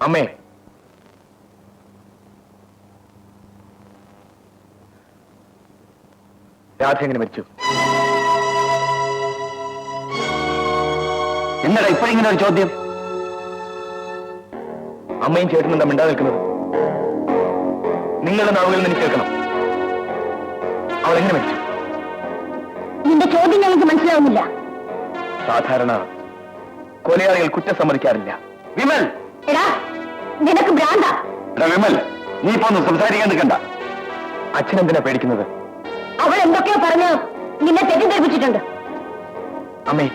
അമ്മേ, രാധ എങ്ങനെ മരിച്ചു? എന്താ ഇപ്പോഴിങ്ങനെ ഒരു ചോദ്യം? അമ്മയും ചേട്ടനും എന്താ മിണ്ടാ നിൽക്കുന്നത്? നിങ്ങളുടെ നാവുകളിൽ നിന്ന് എനിക്ക് കേൾക്കണം. അവൾ എങ്ങനെ മരിച്ചു? നിന്റെ ചോദ്യം ഞങ്ങൾക്ക് മനസ്സിലാവുന്നില്ല. സാധാരണ കൊലയാളികൾ കുറ്റം സമ്മതിക്കാറില്ല. വിമൽ, എടാ നിനക്ക് ഭ്രാന്ത. വിമൽ, നീ ഇപ്പൊ ഒന്ന് സംസാരിക്കാൻ നിൽക്കണ്ട. അച്ഛനെന്തിനാ പേടിക്കുന്നത്? അവൾ എന്തൊക്കെയോ പറഞ്ഞ് നിന്നെ തെറ്റിദ്ധരിപ്പിച്ചിട്ടുണ്ട്. അമ്മേ,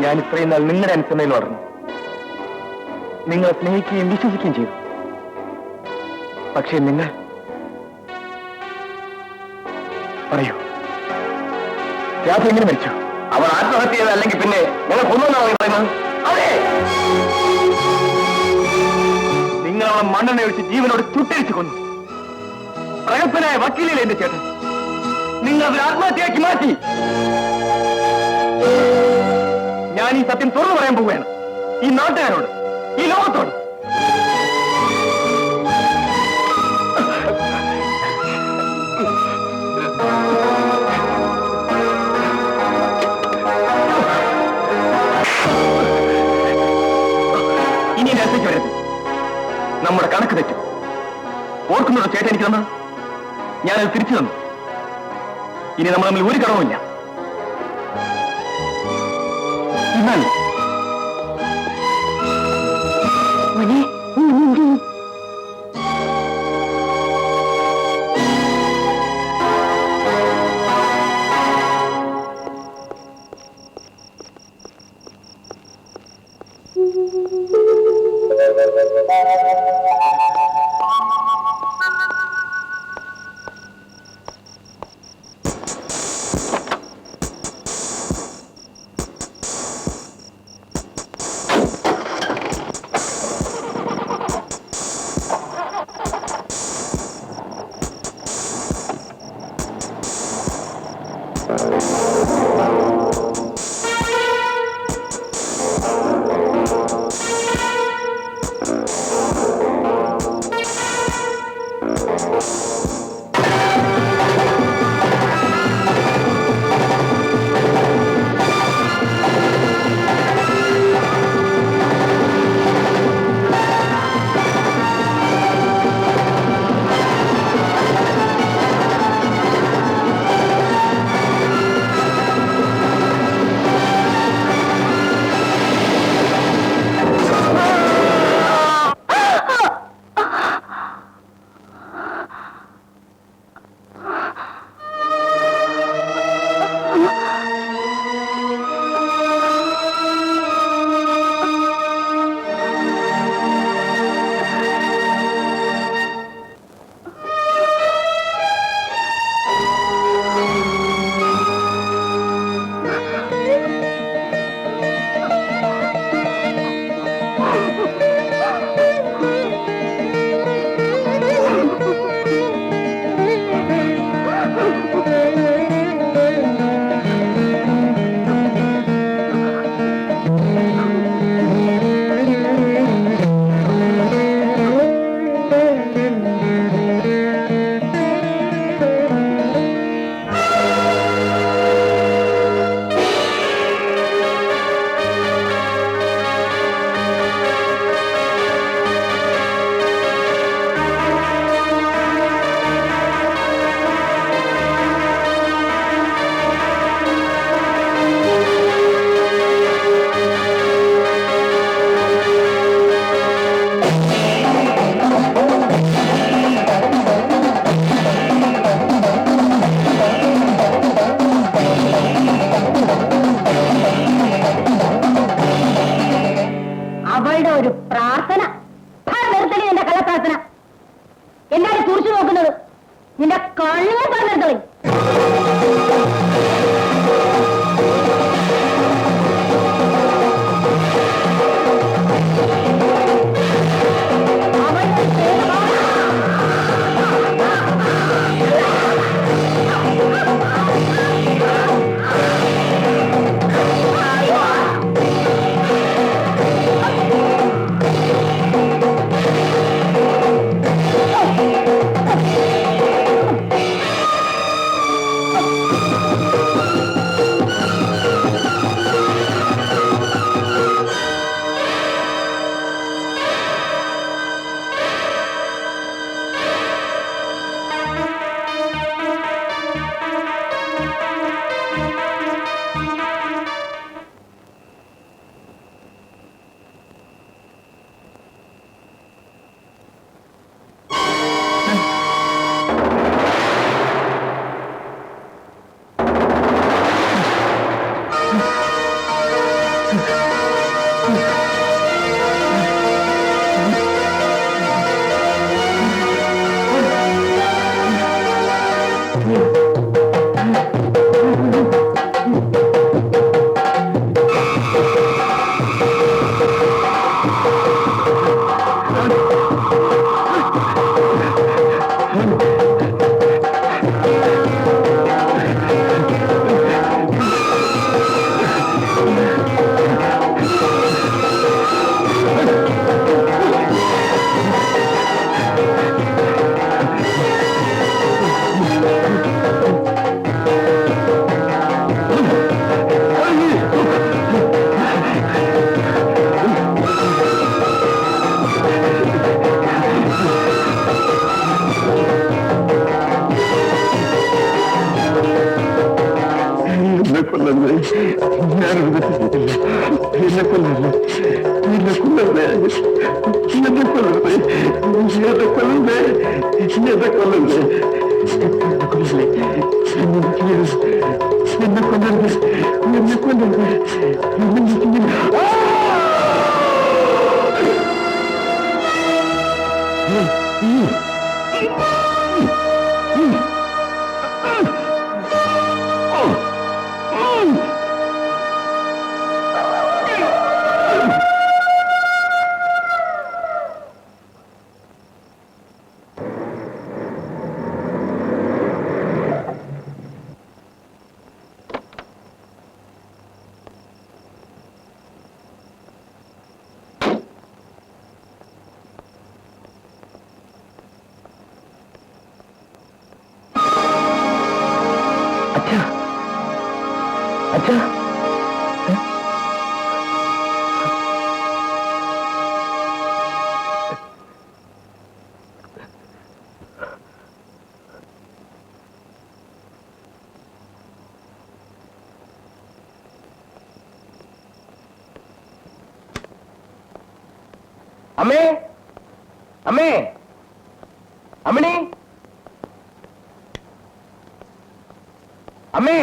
ഞാൻ ഇത്രയും നാൾ നിങ്ങളുടെ അനുസരണയിൽ വളർന്നു. നിങ്ങളെ സ്നേഹിക്കുകയും വിശ്വസിക്കുകയും ചെയ്തു. പക്ഷേ നിങ്ങൾ പറയൂ, രാധ എങ്ങനെ മരിച്ചു? അവൾ ആത്മഹത്യ ചെയ്ത, അല്ലെങ്കിൽ പിന്നെ ഞങ്ങൾ കൊന്നുവെന്നാണ് പറയുന്നത്? അതെ, നിങ്ങൾ അവളെ മണ്ണെണ്ണ ഒഴിച്ച് ജീവനോട് ചുട്ടരിച്ചു കൊന്നു. പ്രഗത്ഭനായ വക്കീലല്ലേ എന്റെ ചേട്ടൻ? നിങ്ങൾ അത് ആത്മഹത്യയാക്കി മാറ്റി. ഞാൻ ഈ സത്യം തുറന്നു പറയാൻ പോവുകയാണ്, ഈ നാട്ടുകാരോട്, ഈ ലോകത്തോട്. ഇനി രസയ്ക്ക് വരരുത്. നമ്മുടെ കണക്ക് തെറ്റും. ഓർക്കുന്നുണ്ടോ ചേട്ടൻ എനിക്ക് തന്നത്? ഞാനത് തിരിച്ചു തന്നു. ഇനി നമ്മൾ തമ്മിൽ ഒരു കടവുമില്ല. എന്നെ കൊല്ലല്ലേ, എന്നെ കൊല്ലരുത്, എന്നെ കൊല്ലരുത്, അച്ഛാ, അമ്മേ, അമ്മേ, അമ്മണി, അമ്മേ.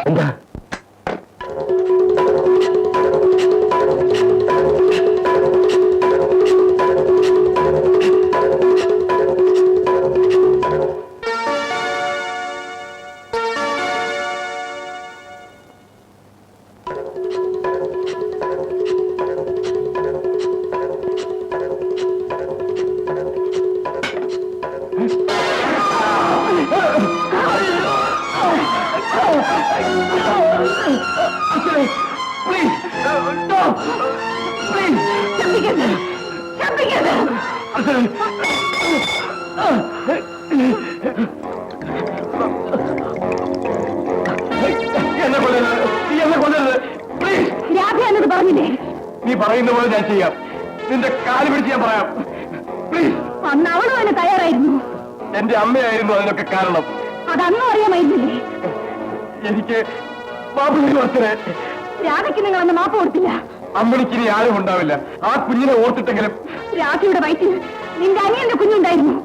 എന്താ? പറഞ്ഞില്ലേ? നീ പറയുന്ന പോലെ ഞാൻ ചെയ്യാം. നിന്റെ കാല് പിടിച്ച് ഞാൻ പറയാം. പ്ലീസ്. അന്ന് അവളും അതിന് തയ്യാറായിരുന്നു. എന്റെ അമ്മയായിരുന്നു അതിനൊക്കെ കാരണം. അതന്നും അറിയാമായിരുന്നില്ലേ? എനിക്ക് മാപ്പ് കൊടുത്തേ. രാധയ്ക്ക് നിങ്ങൾ അന്ന് മാപ്പ് കൊടുത്തില്ല. അമ്മണിക്ക് ഇനി ആരും ഉണ്ടാവില്ല. ആ കുഞ്ഞിനെ ഓർത്തിട്ടെങ്കിലും. രാധയുടെ വയറ്റിൽ നിന്റെ അനിയന്റെ കുഞ്ഞുണ്ടായിരുന്നു.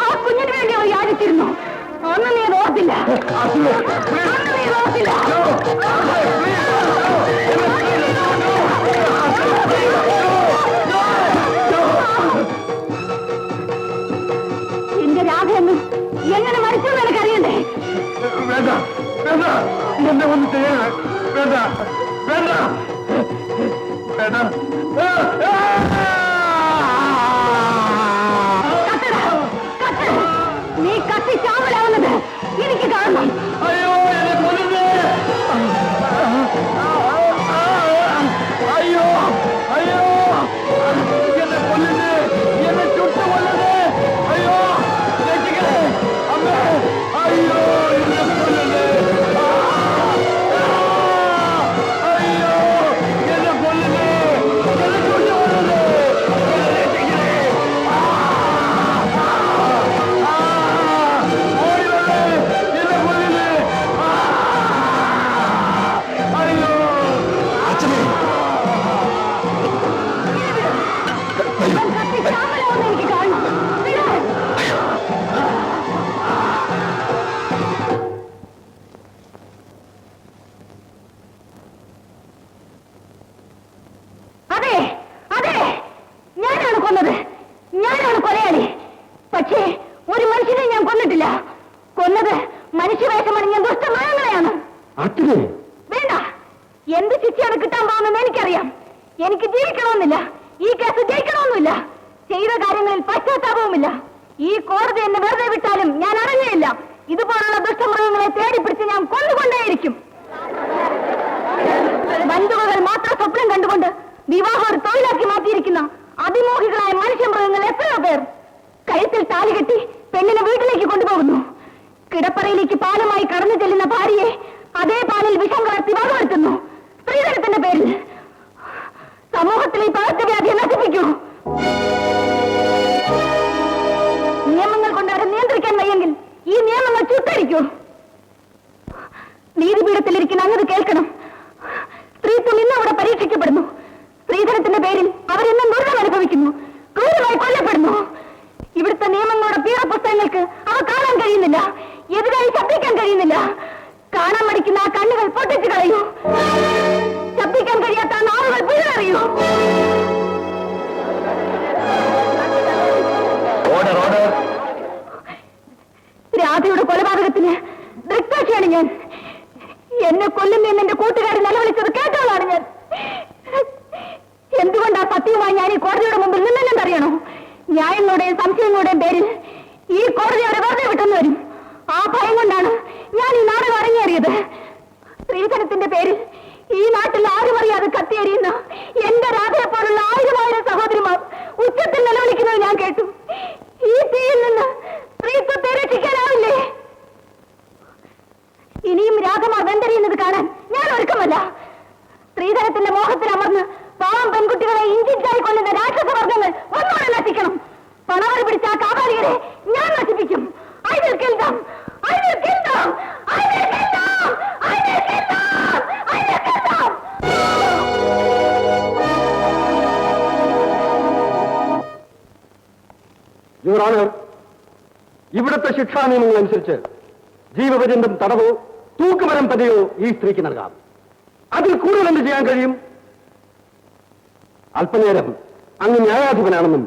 ആ കുഞ്ഞിന് വേണ്ടി അവർ യാചിച്ചിരുന്നു. അന്ന് നീ അത് ഓർത്തില്ല. അന്ന് നീ അത് ഓർത്തില്ല. എന്റെ രാധയെന്ന് എങ്ങനെ മരിച്ചു എനിക്കറിയണ്ടേ? വേണ്ട വേണ്ട, എന്നെ ഒന്ന് ചെയ്യരുത്. വേണ്ട വേണ്ട വേണ്ട. പക്ഷേ ഒരു മനുഷ്യനെ ഞാൻ കൊന്നിട്ടില്ല. കൊന്നത് മനുഷ്യവേഷമണിഞ്ഞ ദുഷ്ടമൃഗങ്ങളെയാണ്. വേണ്ട, എന്ത് ശിക്ഷയാണ് കിട്ടാൻ പോകുന്നതെന്ന് എനിക്കറിയാം. എനിക്ക് ജീവിക്കണമെന്നില്ല, ഈ കേസ് ജയിക്കണമെന്നില്ല, ചെയ്ത കാര്യങ്ങളിൽ പശ്ചാത്താപവുമില്ല. ഈ കോടതി എന്നെ വെറുതെ വിട്ടാലും ഞാൻ അറിഞ്ഞില്ല. ഇതുപോലുള്ള ദുഷ്ടമൃഗങ്ങളെ തേടിപ്പിടിച്ച് ഞാൻ കൊന്നുകൊണ്ടേയിരിക്കും. ബന്ധുക്കൾ മാത്രം സ്വപ്നം കണ്ടുകൊണ്ട് വിവാഹം ഒരു തൊഴിലാക്കി മാറ്റിയിരിക്കുന്ന അതിമോഹികളായ മനുഷ്യമൃഗങ്ങൾ എത്രയോ പേർ. കഴുത്തിൽ താലി കെട്ടി പെണ്ണിനെ വീട്ടിലേക്ക് കൊണ്ടുപോകുന്നു. കിടപ്പറയിലേക്ക് പാലുമായി കടന്നു ചെല്ലുന്ന ഭാര്യയെ അതേ പാലിൽ വിഷം കലർത്തി വകവരുത്തുന്നു. സ്ത്രീധനത്തിന്റെ പേരിൽ സമൂഹത്തിലെ ഈ പകർച്ചവ്യാധിയെ നശിപ്പിക്കൂ. നിയമങ്ങൾ കൊണ്ട് അവരെ നിയന്ത്രിക്കാൻ വയ്യെങ്കിൽ ഈ നിയമങ്ങൾ ചുട്ടരിക്കൂ. നീതിപീഠത്തിലിരിക്കുന്ന അങ്ങത് കേൾക്കണം. സ്ത്രീത്വം ഇന്ന് അവിടെ പരീക്ഷിക്കപ്പെടുന്നു. സ്ത്രീധനത്തിന്റെ പേരിൽ അവരെന്നും ദുരിതം അനുഭവിക്കുന്നു, ക്രൂരമായി കൊല്ലപ്പെടുന്നു. ഇവിടുത്തെ നിയമങ്ങളുടെ പീഡ പുസ്തകങ്ങൾക്ക് അവ കാണാൻ കഴിയുന്നില്ല, എതിരായി ശബ്ദിക്കാൻ കഴിയുന്നില്ല. കാണാൻ മടിക്കുന്ന ആ കണ്ണുകൾ പൊട്ടിച്ചു കളയൂ. ശബ്ദിക്കാൻ കഴിയാത്ത ആ നാവുകൾ പിഴറിയൂ. രാധയുടെ കൊലപാതകത്തിന് ദൃക്സാക്ഷിയാണ് ഞാൻ. എന്നെ കൊല്ലുന്നെന്ന് എന്റെ കൂട്ടുകാരൻ നിലവിളിച്ചത് കേട്ടവളാണ് ഞാൻ. എന്തുകൊണ്ടാ സത്യവുമായി ഞാൻ ഈ കോടതിയുടെ മുമ്പിൽ നിന്നെന്നറിയണോ? ന്യായങ്ങളുടെയും സംശയങ്ങളുടെയും പേരിൽ ഈ കോടതി അവരെ വെറുതെ വിട്ടെന്ന് വരും. ആ ഭയം കൊണ്ടാണ് ഞാൻ ഈ നാടകം ഇറങ്ങിയേറിയത്. സ്ത്രീധനത്തിന്റെ പേരിൽ ഈ നാട്ടിൽ ആരും അറിയാതെ കത്തിയെറിയുന്ന എന്റെ രാധയെ പോലുള്ള 1000 സഹോദരിമാർ ഉച്ചത്തിൽ നിലവിളിക്കുന്നത് ഞാൻ കേട്ടു. ഈ തീയിൽ നിന്ന് സ്ത്രീത്വത്തെ രക്ഷിക്കാനാവില്ലേ? ഇനിയും രാധമാർ വെന്തരിയുന്നത് കാണാൻ ഞാൻ ഒരുക്കമല്ല. സ്ത്രീധനത്തിന്റെ മോഹത്തിൽ അമർന്ന് പാവം പെൺകുട്ടികളെ ഇഞ്ചിഞ്ചായി കൊല്ലുന്ന രാക്ഷസവർഗങ്ങൾ ഒന്നോടെ നശിക്കണം. പണവറി പിടിച്ച ആ കാപാലികരെ ഞാൻ നശിപ്പിക്കും. I will kill them. I will kill them. I will kill them. I will kill them. I will kill them. Your honour, ഇവിടുത്തെ ശിക്ഷാ നിയമങ്ങൾ അനുസരിച്ച് ജീവപര്യന്തം തടവോ തൂക്കുമരം പതിയോ ഈ സ്ത്രീക്ക് നൽകാം. അതിൽ കൂടുതൽ എന്ത് ചെയ്യാൻ കഴിയും? അല്പനേരം അങ്ങ് ന്യായാധിപനാണെന്നും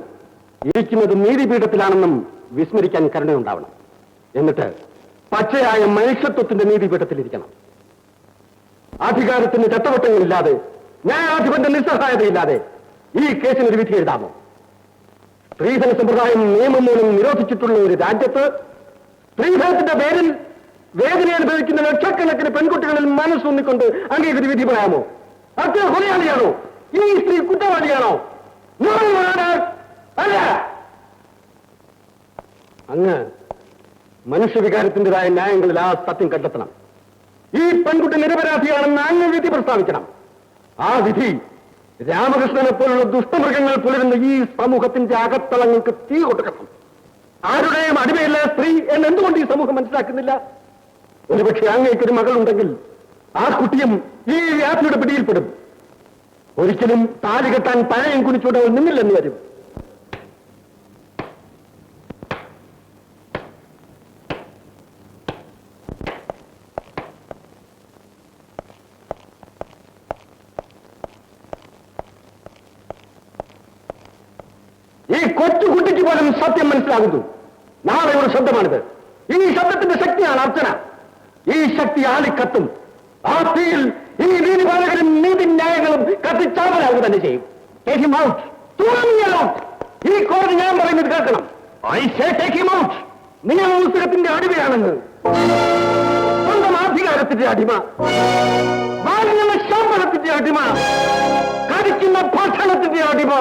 ഇരിക്കുന്നത് നീതിപീഠത്തിലാണെന്നും വിസ്മരിക്കാൻ കരുണയുണ്ടാവണം. എന്നിട്ട് പച്ചയായ മനുഷ്യത്വത്തിന്റെ നീതിപീഠത്തിലിരിക്കണം. അധികാരത്തിന് ചട്ടവട്ടങ്ങളില്ലാതെ, ന്യായാധിപന്റെ നിസ്സഹായതയില്ലാതെ ഈ കേസിനൊരു വിധി എഴുതാമോ? സ്ത്രീധന സമ്പ്രദായം നിയമം മൂലം നിരോധിച്ചിട്ടുള്ള ഒരു രാജ്യത്ത് സ്ത്രീധനത്തിന്റെ പേരിൽ വേദന അനുഭവിക്കുന്ന ലക്ഷക്കണക്കിന് പെൺകുട്ടികളിൽ മനസ്സൊന്നിക്കൊണ്ട് അങ്ങേക്കൊരു വിധി പറയാമോ? അത്ര കൊലയാളിയാണോ? ഈ സ്ത്രീ കുറ്റവാളിയാണോ? അല്ല. അങ്ങ് മനുഷ്യവികാരത്തിൻ്റെതായ ന്യായങ്ങളിൽ ആ സത്യം കണ്ടെത്തണം. ഈ പെൺകുട്ടി നിരപരാധിയാണെന്ന് അങ്ങ് വിധി പ്രസ്താവിക്കണം. ആ വിധി രാമകൃഷ്ണനെ പോലുള്ള ദുഷ്ടമൃഗങ്ങൾ പുലരുന്ന ഈ സമൂഹത്തിന്റെ അകത്തളങ്ങൾക്ക് തീ കൊടുക്കണം. ആരുടെയും അടിമയില്ല സ്ത്രീ എന്നെന്തുകൊണ്ട് ഈ സമൂഹം മനസ്സിലാക്കുന്നില്ല? ഒരുപക്ഷെ അങ്ങേക്കൊരു മകളുണ്ടെങ്കിൽ ആ കുട്ടിയും ഈ വ്യാധിയുടെ പിടിയിൽപ്പെടും. ഒരിക്കലും താലി കെട്ടാൻ പഴയം കുനിച്ചുകൊണ്ട് അവൾ നിന്നില്ലെന്ന് വരും. ഈ കൊച്ചുകുട്ടിക്ക് പോലും സത്യം മനസ്സിലാകുന്നു. നാളെ ഒരു ശബ്ദമാണിത്. ഈ ശബ്ദത്തിന്റെ ശക്തിയാണ് അർച്ചന. ഈ ശക്തി ആളിക്കത്തും. ആ തീയിൽ ഈ നീതിപാലകരും നീതിന്യായങ്ങളും കത്തിച്ചാവലാവുക തന്നെ ചെയ്യും. ഈ കോടതി ഞാൻ പറയുന്നത് കേൾക്കണം. നിങ്ങൾ പുസ്തകത്തിന്റെ അടിമയാണെന്ന്. സ്വന്തം അധികാരത്തിന്റെ അടിമ, വാങ്ങുന്ന ശമ്പളത്തിന്റെ അടിമ, കടിക്കുന്ന ഭക്ഷണത്തിന്റെ അടിമ.